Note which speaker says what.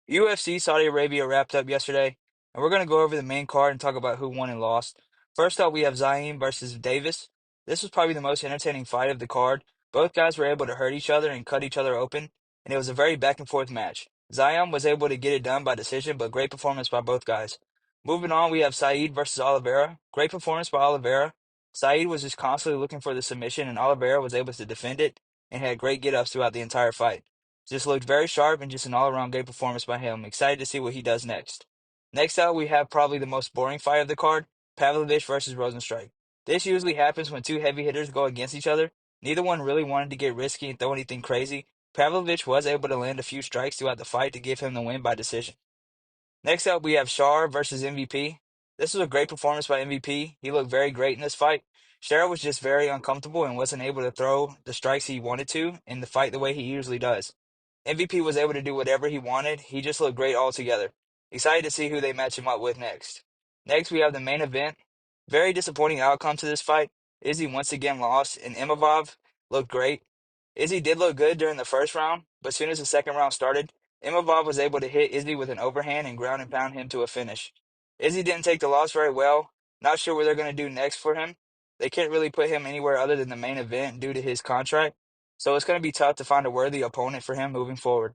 Speaker 1: UFC Saudi Arabia wrapped up yesterday, and we're going to go over the main card and talk about who won and lost. First up, we have Zaim versus Davis. This was probably the most entertaining fight of the card. Both guys were able to hurt each other and cut each other open, and it was a very back and forth match. Zaim was able to get it done by decision, but great performance by both guys. Moving on, we have Saeed versus Oliveira. Great performance by Oliveira. Saeed was just constantly looking for the submission, and Oliveira was able to defend it and had great get ups throughout the entire fight. Just looked very sharp and just an all-around great performance by him. Excited to see what he does next. Next out, we have probably the most boring fight of the card, Pavlovich versus Rosenstrike. This usually happens when two heavy hitters go against each other. Neither one really wanted to get risky and throw anything crazy. Pavlovich was able to land a few strikes throughout the fight to give him the win by decision. Next up, we have Shar versus MVP. This was a great performance by MVP. He looked very great in this fight. Shar was just very uncomfortable and wasn't able to throw the strikes he wanted to in the fight the way he usually does. MVP was able to do whatever he wanted. He just looked great altogether. Excited to see who they match him up with next. Next, we have the main event. Very disappointing outcome to this fight. Izzy once again lost, and Imavov looked great. Izzy did look good during the first round, but as soon as the second round started, Imavov was able to hit Izzy with an overhand and ground and pound him to a finish. Izzy didn't take the loss very well. Not sure what they're going to do next for him. They can't really put him anywhere other than the main event due to his contract, so it's going to be tough to find a worthy opponent for him moving forward.